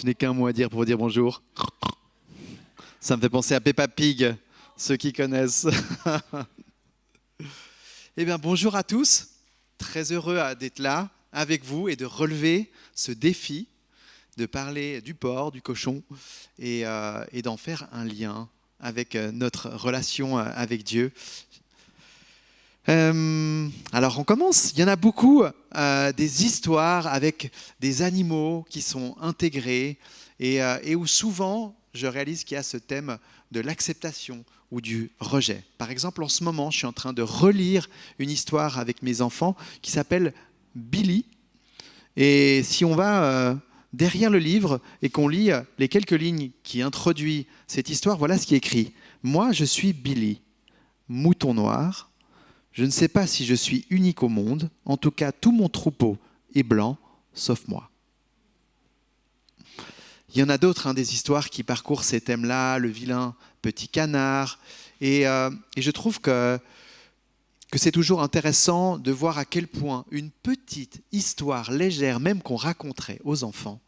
Je n'ai qu'un mot à dire pour vous dire bonjour. Ça me fait penser à Peppa Pig, ceux qui connaissent. Eh bien, bonjour à tous. Très heureux d'être là avec vous et de relever ce défi de parler du porc, du cochon et d'en faire un lien avec notre relation avec Dieu. Alors on commence, il y en a beaucoup des histoires avec des animaux qui sont intégrés et où souvent je réalise qu'il y a ce thème de l'acceptation ou du rejet. Par exemple, en ce moment, je suis en train de relire une histoire avec mes enfants qui s'appelle Billy. Et si on va derrière le livre et qu'on lit les quelques lignes qui introduisent cette histoire, voilà ce qui est écrit. Moi, je suis Billy, mouton noir. Je ne sais pas si je suis unique au monde. En tout cas, tout mon troupeau est blanc, sauf moi. Il y en a d'autres, des histoires qui parcourent ces thèmes-là, le vilain petit canard. Et je trouve que c'est toujours intéressant de voir à quel point une petite histoire légère, même qu'on raconterait aux enfants,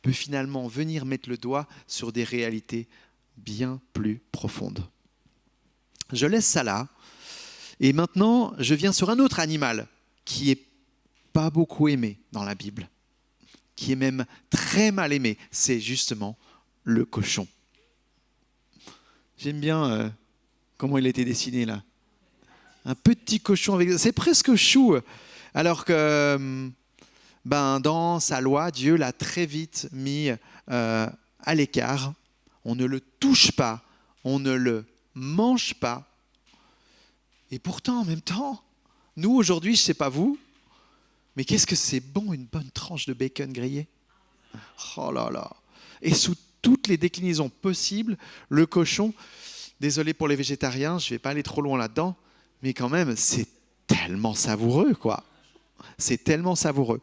peut finalement venir mettre le doigt sur des réalités bien plus profondes. Je laisse ça là. Et maintenant, je viens sur un autre animal qui n'est pas beaucoup aimé dans la Bible, qui est même très mal aimé. C'est justement le cochon. J'aime bien comment il a été dessiné là. Un petit cochon avec... C'est presque chou. Alors que dans sa loi, Dieu l'a très vite mis à l'écart. On ne le touche pas, on ne le mange pas. Et pourtant, en même temps, nous aujourd'hui, je ne sais pas vous, mais qu'est-ce que c'est bon une bonne tranche de bacon grillé. Oh là là. Et sous toutes les déclinaisons possibles, le cochon, désolé pour les végétariens, je ne vais pas aller trop loin là-dedans, mais quand même, c'est tellement savoureux, quoi. C'est tellement savoureux.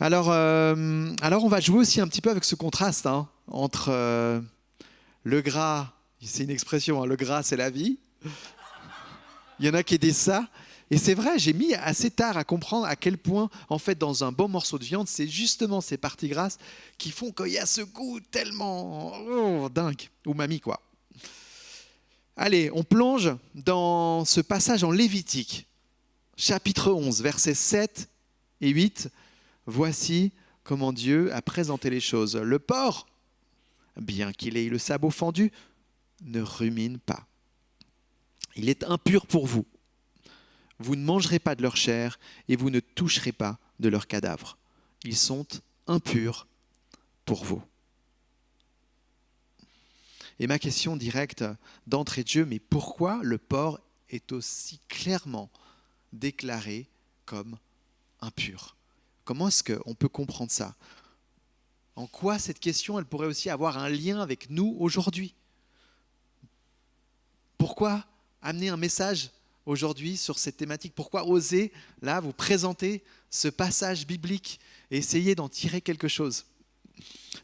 Alors, on va jouer aussi un petit peu avec ce contraste entre le gras, c'est une expression, le gras c'est la vie. Il y en a qui disent ça. Et c'est vrai, j'ai mis assez tard à comprendre à quel point, en fait, dans un bon morceau de viande, c'est justement ces parties grasses qui font qu'il y a ce goût tellement dingue. Umami, quoi. Allez, on plonge dans ce passage en Lévitique, chapitre 11, versets 7 et 8. Voici comment Dieu a présenté les choses. Le porc, bien qu'il ait le sabot fendu, ne rumine pas. Il est impur pour vous. Vous ne mangerez pas de leur chair et vous ne toucherez pas de leurs cadavres. Ils sont impurs pour vous. Et ma question directe d'entrée de jeu, mais pourquoi le porc est aussi clairement déclaré comme impur? Comment est-ce qu'on peut comprendre ça? En quoi cette question, elle pourrait aussi avoir un lien avec nous aujourd'hui? Pourquoi amener un message aujourd'hui sur cette thématique? Pourquoi oser, là, vous présenter ce passage biblique et essayer d'en tirer quelque chose?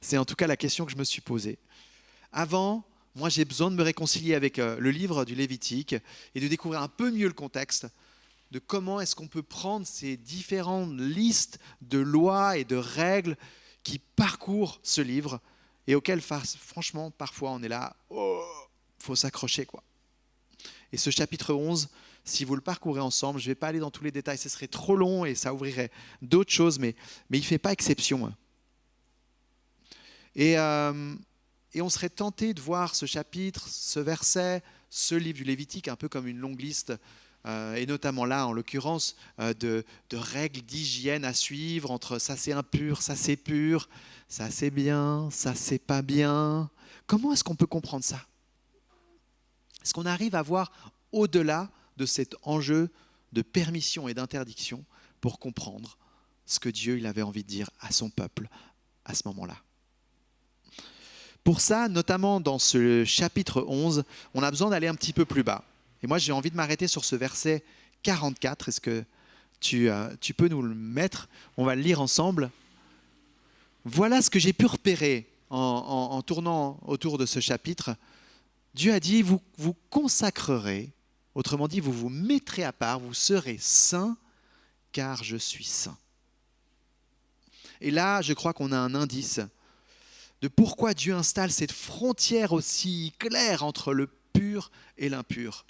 C'est en tout cas la question que je me suis posée. Avant, moi, j'ai besoin de me réconcilier avec le livre du Lévitique et de découvrir un peu mieux le contexte de comment est-ce qu'on peut prendre ces différentes listes de lois et de règles qui parcourent ce livre et auxquelles, franchement, parfois, on est là, faut s'accrocher, quoi. Et ce chapitre 11, si vous le parcourez ensemble, je ne vais pas aller dans tous les détails, ce serait trop long et ça ouvrirait d'autres choses, mais il ne fait pas exception. Et on serait tenté de voir ce chapitre, ce verset, ce livre du Lévitique, un peu comme une longue liste, et notamment là, en l'occurrence, de règles d'hygiène à suivre, entre ça c'est impur, ça c'est pur, ça c'est bien, ça c'est pas bien. Comment est-ce qu'on peut comprendre ça? Est-ce qu'on arrive à voir au-delà de cet enjeu de permission et d'interdiction pour comprendre ce que Dieu il avait envie de dire à son peuple à ce moment-là? Pour ça, notamment dans ce chapitre 11, on a besoin d'aller un petit peu plus bas. Et moi, j'ai envie de m'arrêter sur ce verset 44. Est-ce que tu peux nous le mettre? On va le lire ensemble. Voilà ce que j'ai pu repérer en tournant autour de ce chapitre. Dieu a dit, vous vous consacrerez, autrement dit, vous vous mettrez à part, vous serez saints, car je suis saint. Et là, je crois qu'on a un indice de pourquoi Dieu installe cette frontière aussi claire entre le pur et l'impur.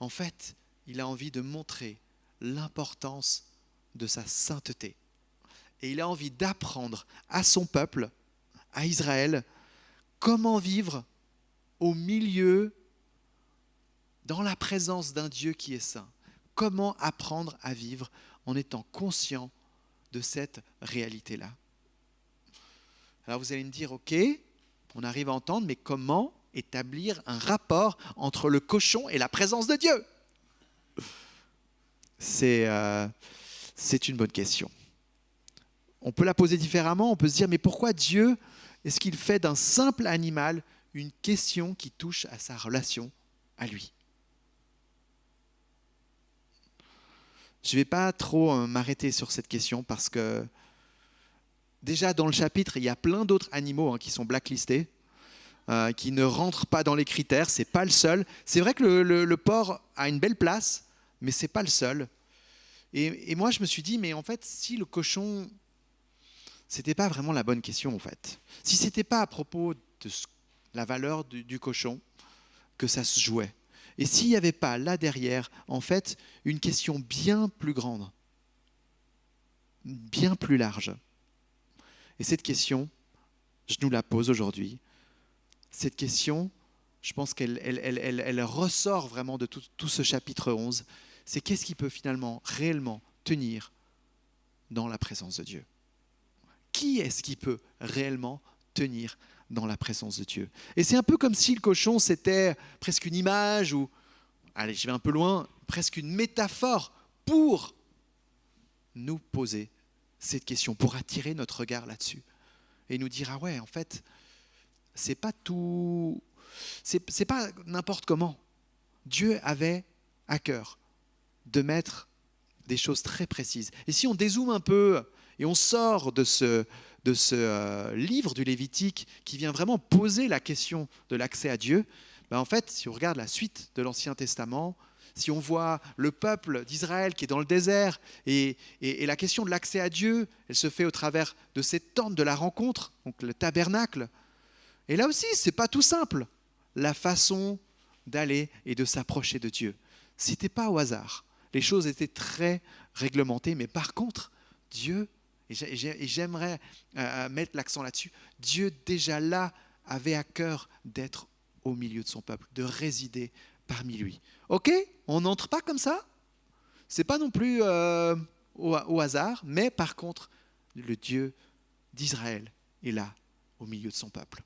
En fait, il a envie de montrer l'importance de sa sainteté. Et il a envie d'apprendre à son peuple, à Israël, comment vivre au milieu, dans la présence d'un Dieu qui est saint. Comment apprendre à vivre en étant conscient de cette réalité-là. Alors vous allez me dire, ok, on arrive à entendre, mais comment établir un rapport entre le cochon et la présence de Dieu ? C'est une bonne question. On peut la poser différemment, on peut se dire, mais pourquoi Dieu, est-ce qu'il fait d'un simple animal une question qui touche à sa relation à lui ? Je ne vais pas trop m'arrêter sur cette question parce que déjà dans le chapitre, il y a plein d'autres animaux qui sont blacklistés, qui ne rentrent pas dans les critères, ce n'est pas le seul. C'est vrai que le porc a une belle place, mais ce n'est pas le seul. Et moi je me suis dit, mais en fait, si le cochon, ce n'était pas vraiment la bonne question en fait. Si ce n'était pas à propos de la valeur du cochon que ça se jouait, et s'il n'y avait pas là derrière, en fait, une question bien plus grande, bien plus large. Et cette question, je nous la pose aujourd'hui. Cette question, je pense qu'elle ressort vraiment de tout ce chapitre 11. C'est qu'est-ce qui peut finalement, réellement tenir dans la présence de Dieu ? Qui est-ce qui peut réellement tenir dans la présence de Dieu ? Et c'est un peu comme si le cochon, c'était presque une image ou, allez, je vais un peu loin, presque une métaphore pour nous poser cette question, pour attirer notre regard là-dessus et nous dire, ah ouais, en fait, c'est pas tout, c'est pas n'importe comment. Dieu avait à cœur de mettre des choses très précises. Et si on dézoome un peu et on sort de ce livre du Lévitique qui vient vraiment poser la question de l'accès à Dieu, ben en fait, si on regarde la suite de l'Ancien Testament, si on voit le peuple d'Israël qui est dans le désert et la question de l'accès à Dieu, elle se fait au travers de cette tente de la rencontre, donc le tabernacle. Et là aussi, ce n'est pas tout simple, la façon d'aller et de s'approcher de Dieu. Ce n'était pas au hasard. Les choses étaient très réglementées, mais par contre, Dieu, et j'aimerais mettre l'accent là-dessus, Dieu déjà là avait à cœur d'être au milieu de son peuple, de résider parmi lui. Ok, on n'entre pas comme ça, c'est pas non plus au hasard, mais par contre, le Dieu d'Israël est là, au milieu de son peuple.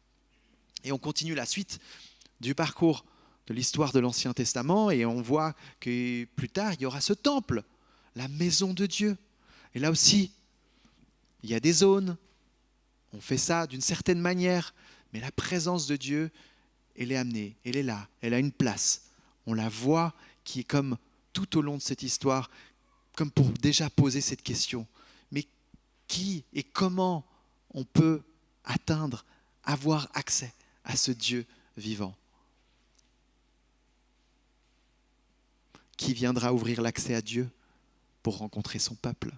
Et on continue la suite du parcours de l'histoire de l'Ancien Testament et on voit que plus tard, il y aura ce temple, la maison de Dieu. Et là aussi, il y a des zones, on fait ça d'une certaine manière, mais la présence de Dieu, elle est amenée, elle est là, elle a une place. On la voit qui est comme tout au long de cette histoire, comme pour déjà poser cette question. Mais qui et comment on peut atteindre, avoir accès à ce Dieu vivant ? Qui viendra ouvrir l'accès à Dieu pour rencontrer son peuple ?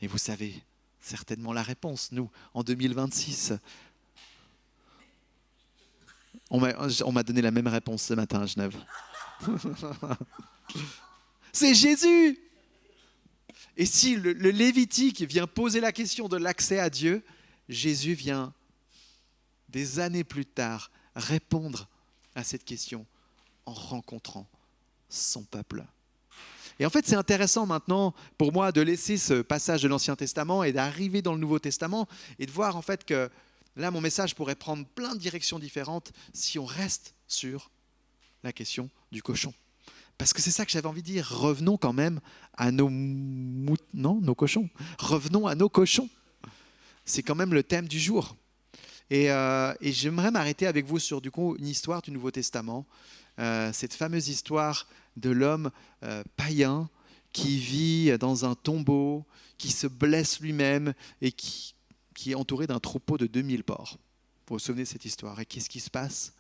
Et vous savez certainement la réponse, nous, en 2026. On m'a donné la même réponse ce matin à Genève. C'est Jésus. Et si le Lévitique vient poser la question de l'accès à Dieu, Jésus vient, des années plus tard, répondre à cette question en rencontrant son peuple. Et en fait, c'est intéressant maintenant pour moi de laisser ce passage de l'Ancien Testament et d'arriver dans le Nouveau Testament et de voir en fait que là, mon message pourrait prendre plein de directions différentes si on reste sur la question du cochon. Parce que c'est ça que j'avais envie de dire. Revenons quand même à nos cochons. Revenons à nos cochons. C'est quand même le thème du jour. Et j'aimerais m'arrêter avec vous sur une histoire du Nouveau Testament. Cette fameuse histoire de l'homme païen qui vit dans un tombeau, qui se blesse lui-même et qui est entouré d'un troupeau de 2000 porcs. Vous vous souvenez de cette histoire. Et qu'est-ce qui se passe ?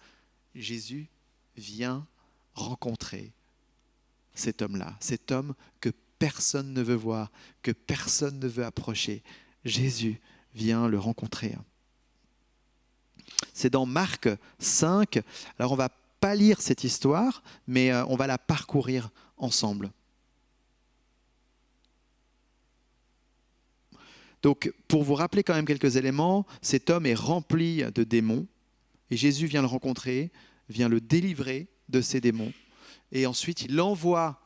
Jésus vient rencontrer cet homme-là, cet homme que personne ne veut voir, que personne ne veut approcher. Jésus vient le rencontrer. c'est dans Marc 5. Alors on va pas lire cette histoire, mais on va la parcourir ensemble. Donc, pour vous rappeler quand même quelques éléments, cet homme est rempli de démons et Jésus vient le rencontrer, vient le délivrer de ces démons. Et ensuite, il envoie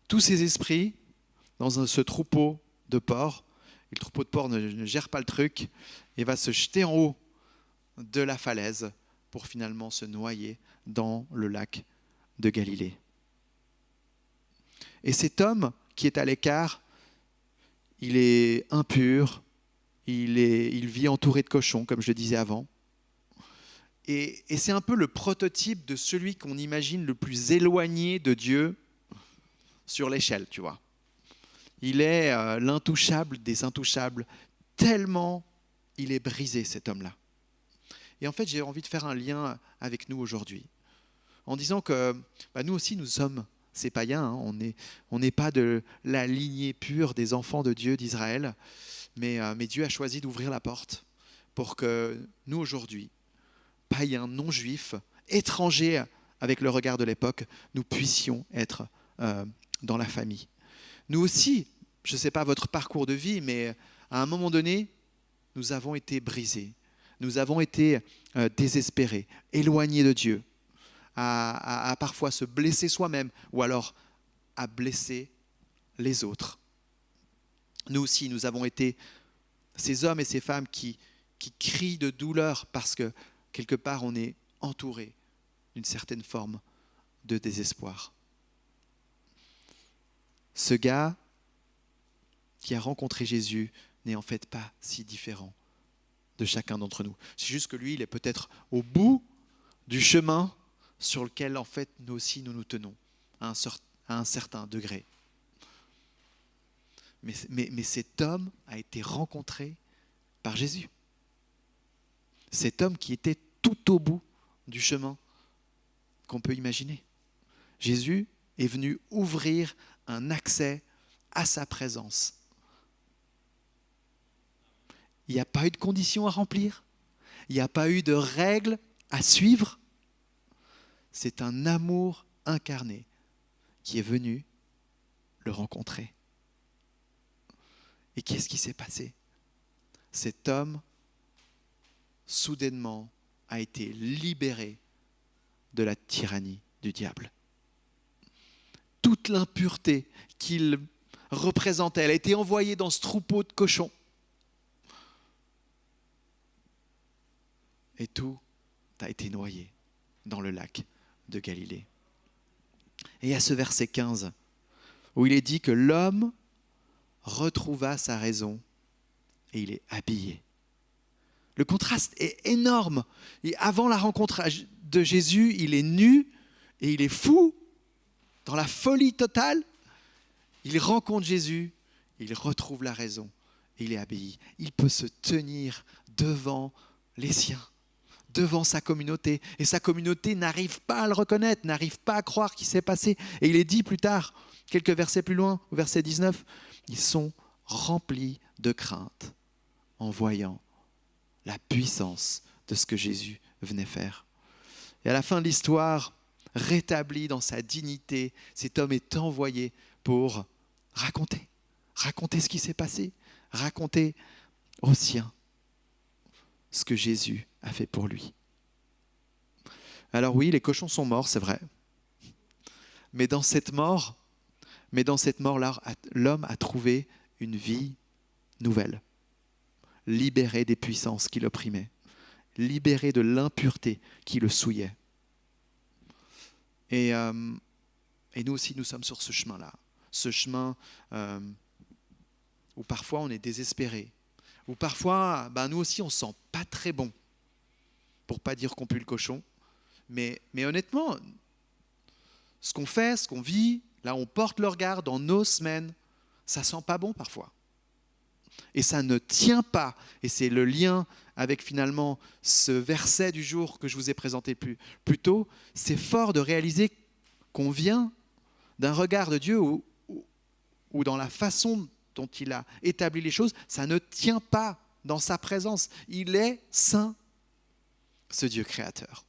tous ses esprits dans ce troupeau de porcs. Et le troupeau de porcs ne gère pas le truc et va se jeter en haut de la falaise pour finalement se noyer dans le lac de Galilée. Et cet homme qui est à l'écart, il est impur, il vit entouré de cochons, comme je le disais avant. Et c'est un peu le prototype de celui qu'on imagine le plus éloigné de Dieu sur l'échelle, tu vois. Il est l'intouchable des intouchables, tellement il est brisé, cet homme-là. Et en fait, j'ai envie de faire un lien avec nous aujourd'hui, en disant que nous aussi, nous sommes ces païens, hein. On n'est pas de la lignée pure des enfants de Dieu d'Israël, mais Dieu a choisi d'ouvrir la porte pour que nous, aujourd'hui, païens, non-juifs, étrangers avec le regard de l'époque, nous puissions être dans la famille. Nous aussi, je ne sais pas votre parcours de vie, mais à un moment donné, nous avons été brisés, nous avons été désespérés, éloignés de Dieu, à parfois se blesser soi-même ou alors à blesser les autres. Nous aussi, nous avons été ces hommes et ces femmes qui crient de douleur parce que quelque part on est entouré d'une certaine forme de désespoir. Ce gars qui a rencontré Jésus n'est en fait pas si différent de chacun d'entre nous. C'est juste que lui, il est peut-être au bout du chemin sur lequel en fait nous aussi nous tenons à un certain degré. Mais cet homme a été rencontré par Jésus. Cet homme qui était tout au bout du chemin qu'on peut imaginer. Jésus est venu ouvrir un accès à sa présence. Il n'y a pas eu de conditions à remplir. Il n'y a pas eu de règles à suivre. C'est un amour incarné qui est venu le rencontrer. Et qu'est-ce qui s'est passé? Cet homme, soudainement, a été libéré de la tyrannie du diable. Toute l'impureté qu'il représentait, elle a été envoyée dans ce troupeau de cochons. Et tout a été noyé dans le lac de Galilée. Et à ce verset 15, où il est dit que l'homme retrouva sa raison et il est habillé. Le contraste est énorme. Et avant la rencontre de Jésus, il est nu et il est fou, dans la folie totale. Il rencontre Jésus, il retrouve la raison et il est habillé. Il peut se tenir devant les siens, devant sa communauté. Et sa communauté n'arrive pas à le reconnaître, n'arrive pas à croire qu'il s'est passé. Et il est dit plus tard, quelques versets plus loin, au verset 19, ils sont remplis de crainte en voyant la puissance de ce que Jésus venait faire. Et à la fin de l'histoire, rétabli dans sa dignité, cet homme est envoyé pour raconter ce qui s'est passé, raconter aux siens ce que Jésus a fait pour lui. Alors oui, les cochons sont morts, c'est vrai. Mais dans cette mort-là, l'homme a trouvé une vie nouvelle, libéré des puissances qui l'opprimaient, libéré de l'impureté qui le souillait. Et nous aussi, nous sommes sur ce chemin-là, ce chemin où parfois on est désespéré, où parfois, nous aussi, on ne se sent pas très bon, pour ne pas dire qu'on pue le cochon. Mais honnêtement, ce qu'on fait, ce qu'on vit, là on porte le regard dans nos semaines, ça sent pas bon parfois. Et ça ne tient pas. Et c'est le lien avec finalement ce verset du jour que je vous ai présenté plus tôt. C'est fort de réaliser qu'on vient d'un regard de Dieu où dans la façon dont il a établi les choses, ça ne tient pas dans sa présence. Il est saint. ce Dieu créateur.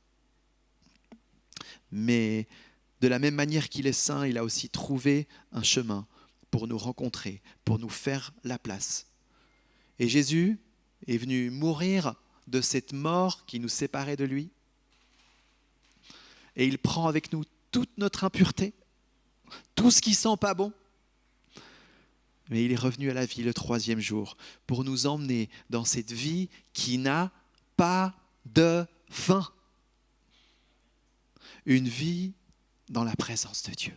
Mais de la même manière qu'il est saint, il a aussi trouvé un chemin pour nous rencontrer, pour nous faire la place. Et Jésus est venu mourir de cette mort qui nous séparait de lui. Et il prend avec nous toute notre impureté, tout ce qui sent pas bon. Mais il est revenu à la vie le 3e jour pour nous emmener dans cette vie qui n'a pas de fin. Une vie dans la présence de Dieu.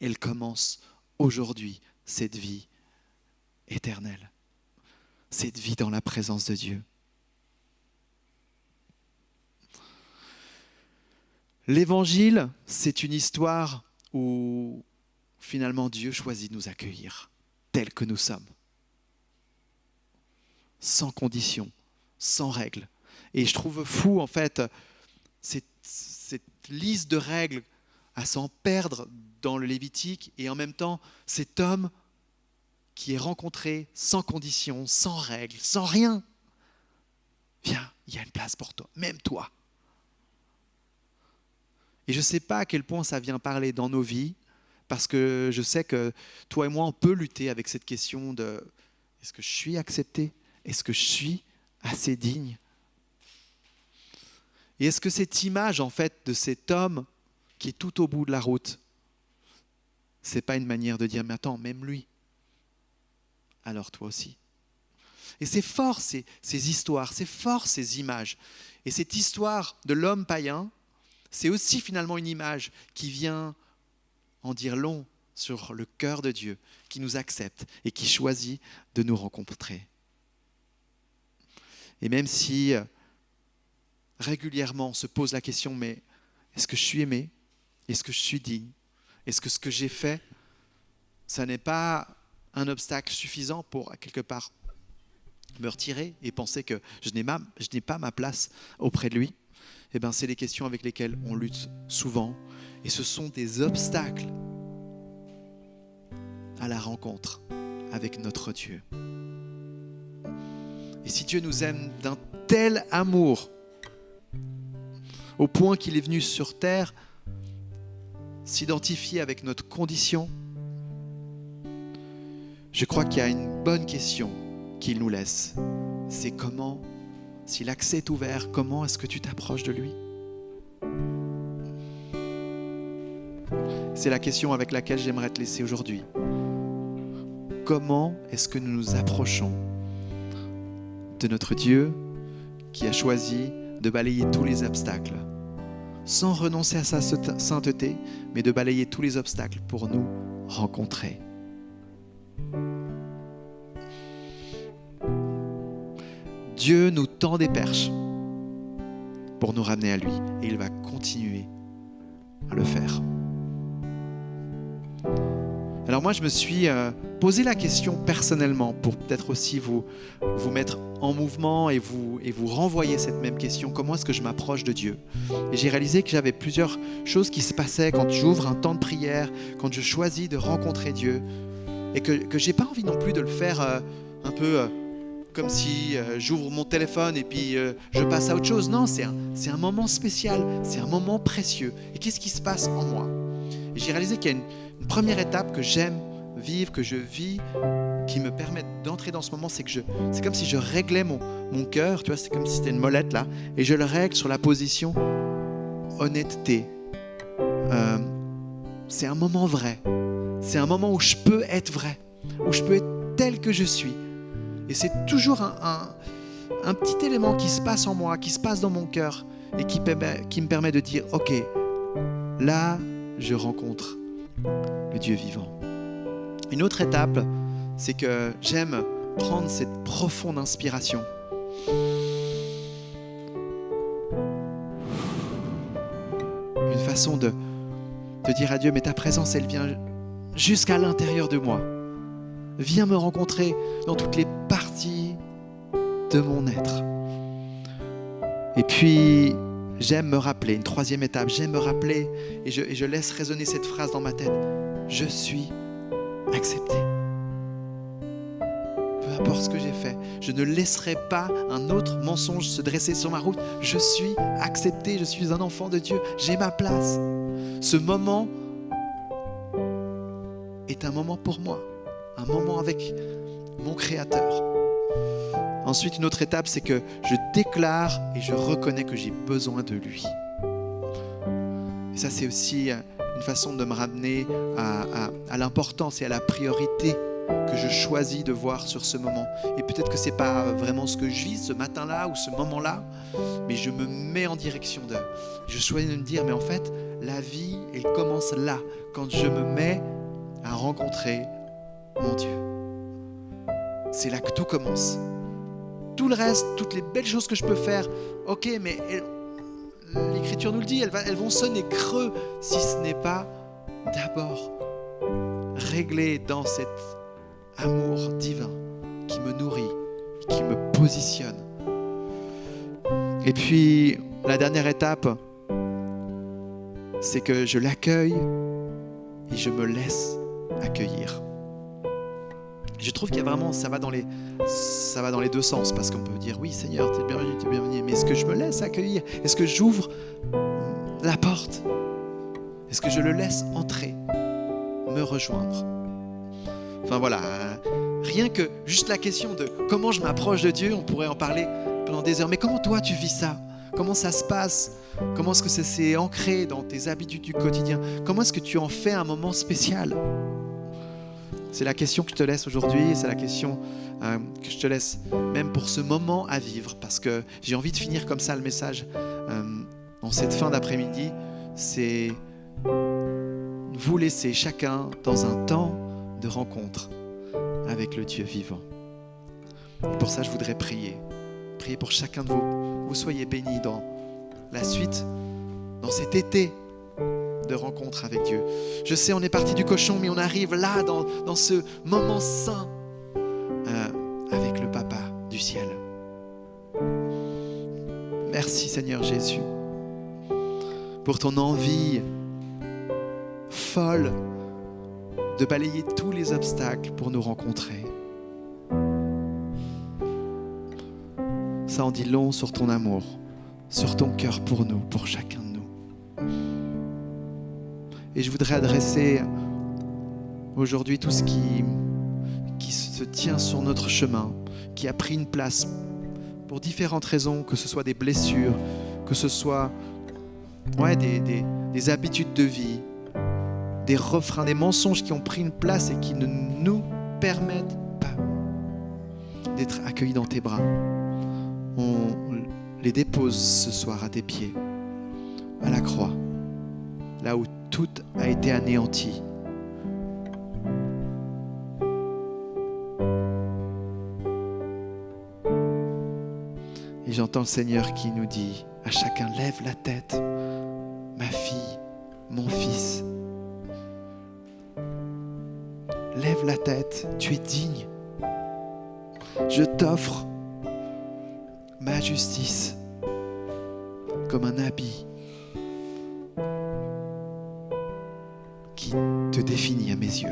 Elle commence aujourd'hui, cette vie éternelle. Cette vie dans la présence de Dieu. L'Évangile, c'est une histoire où finalement Dieu choisit de nous accueillir tels que nous sommes. Sans conditions, sans règles. Et je trouve fou en fait cette liste de règles à s'en perdre dans le Lévitique et en même temps cet homme qui est rencontré sans conditions, sans règles, sans rien. Viens, il y a une place pour toi, même toi. Et je ne sais pas à quel point ça vient parler dans nos vies, parce que je sais que toi et moi, on peut lutter avec cette question de est-ce que je suis accepté? Est-ce que je suis assez digne? Et est-ce que cette image, en fait, de cet homme qui est tout au bout de la route, ce n'est pas une manière de dire, mais attends, même lui, alors toi aussi. Et c'est fort ces histoires, c'est fort ces images. Et cette histoire de l'homme païen, c'est aussi finalement une image qui vient en dire long sur le cœur de Dieu, qui nous accepte et qui choisit de nous rencontrer. Et même si régulièrement on se pose la question, mais est-ce que je suis aimé? Est-ce que je suis digne? Est-ce que ce que j'ai fait, ça n'est pas un obstacle suffisant pour, quelque part, me retirer et penser que je n'ai pas ma place auprès de lui? Eh bien, c'est les questions avec lesquelles on lutte souvent. Et ce sont des obstacles à la rencontre avec notre Dieu. Et si Dieu nous aime d'un tel amour, au point qu'il est venu sur terre s'identifier avec notre condition, je crois qu'il y a une bonne question qu'il nous laisse. C'est comment, si l'accès est ouvert, comment est-ce que tu t'approches de lui? C'est la question avec laquelle j'aimerais te laisser aujourd'hui. Comment est-ce que nous nous approchons de notre Dieu qui a choisi de balayer tous les obstacles, sans renoncer à sa sainteté, mais de balayer tous les obstacles pour nous rencontrer? Dieu nous tend des perches pour nous ramener à lui et il va continuer à le faire. Alors moi, je me suis posé la question personnellement pour peut-être aussi vous mettre en mouvement et vous renvoyer cette même question. Comment est-ce que je m'approche de Dieu? Et j'ai réalisé que j'avais plusieurs choses qui se passaient quand j'ouvre un temps de prière, quand je choisis de rencontrer Dieu et que je n'ai pas envie non plus de le faire un peu comme si j'ouvre mon téléphone et puis je passe à autre chose. Non, c'est un moment spécial, c'est un moment précieux. Et qu'est-ce qui se passe en moi? Et j'ai réalisé qu'il y a une première étape que j'aime vivre, que je vis, qui me permet d'entrer dans ce moment, c'est comme si je réglais mon cœur, tu vois, c'est comme si c'était une molette là, et je le règle sur la position honnêteté. C'est un moment vrai, c'est un moment où je peux être vrai, où je peux être tel que je suis. Et c'est toujours un petit élément qui se passe en moi, qui se passe dans mon cœur, et qui me permet de dire, ok, là, je rencontre le Dieu vivant. Une autre étape, c'est que j'aime prendre cette profonde inspiration. Une façon de dire à Dieu, mais ta présence, elle vient jusqu'à l'intérieur de moi. Viens me rencontrer dans toutes les parties de mon être. Et puis, j'aime me rappeler, une troisième étape, j'aime me rappeler, et je laisse résonner cette phrase dans ma tête. Je suis accepté. Peu importe ce que j'ai fait. Je ne laisserai pas un autre mensonge se dresser sur ma route. Je suis accepté, je suis un enfant de Dieu, j'ai ma place. Ce moment est un moment pour moi, un moment avec mon Créateur. Ensuite, une autre étape, c'est que je déclare et je reconnais que j'ai besoin de lui. Et ça, c'est aussi une façon de me ramener à l'importance et à la priorité que je choisis de voir sur ce moment. Et peut-être que ce n'est pas vraiment ce que je vis ce matin-là ou ce moment-là, mais je me mets en direction de. Je choisis de me dire, mais en fait, la vie, elle commence là, quand je me mets à rencontrer mon Dieu. C'est là que tout commence. Tout le reste, toutes les belles choses que je peux faire, ok, mais l'Écriture nous le dit, elles vont sonner creux si ce n'est pas d'abord réglé dans cet amour divin qui me nourrit, qui me positionne. Et puis, la dernière étape, c'est que je l'accueille et je me laisse accueillir. Je trouve qu'il y a vraiment, ça va dans les deux sens, parce qu'on peut dire oui Seigneur, t'es bienvenu, mais est-ce que je me laisse accueillir? Est-ce que j'ouvre la porte? Est-ce que je le laisse entrer, me rejoindre? Enfin voilà, rien que juste la question de comment je m'approche de Dieu, on pourrait en parler pendant des heures, mais comment toi tu vis ça? Comment ça se passe? Comment est-ce que ça s'est ancré dans tes habitudes du quotidien? Comment est-ce que tu en fais un moment spécial? C'est la question que je te laisse aujourd'hui, c'est la question que je te laisse même pour ce moment à vivre, parce que j'ai envie de finir comme ça le message en cette fin d'après-midi, c'est vous laisser chacun dans un temps de rencontre avec le Dieu vivant. Et pour ça, je voudrais prier pour chacun de vous, que vous soyez bénis dans la suite, dans cet été de rencontre avec Dieu. Je sais, on est parti du cochon, mais on arrive là, dans ce moment saint, avec le Papa du ciel. Merci Seigneur Jésus, pour ton envie folle de balayer tous les obstacles pour nous rencontrer. Ça en dit long sur ton amour, sur ton cœur pour nous, pour chacun de nous. Et je voudrais adresser aujourd'hui tout ce qui se tient sur notre chemin, qui a pris une place pour différentes raisons, que ce soit des blessures, que ce soit des habitudes de vie, des refrains, des mensonges qui ont pris une place et qui ne nous permettent pas d'être accueillis dans tes bras. On les dépose ce soir à tes pieds, à la croix, là où tout a été anéanti. Et j'entends le Seigneur qui nous dit à chacun, lève la tête, ma fille, mon fils. Lève la tête, tu es digne. Je t'offre ma justice comme un habit qui te définit à mes yeux.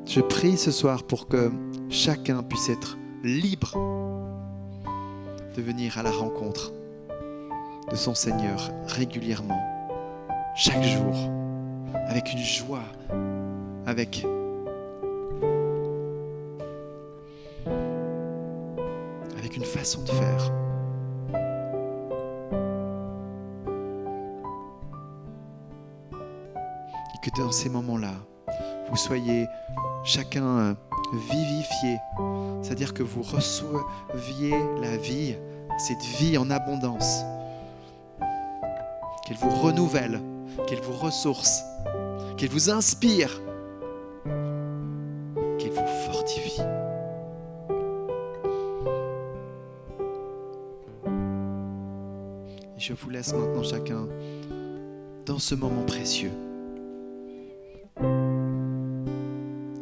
Je prie ce soir pour que chacun puisse être libre de venir à la rencontre de son Seigneur régulièrement, chaque jour, avec une joie, avec une façon de faire. Et que dans ces moments-là, vous soyez chacun vivifié, c'est-à-dire que vous receviez la vie, cette vie en abondance, qu'elle vous renouvelle, qu'elle vous ressource, qu'elle vous inspire, qu'elle vous fortifie. Et je vous laisse maintenant chacun dans ce moment précieux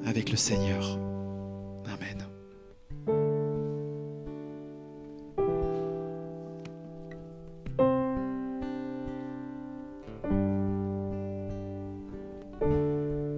avec le Seigneur.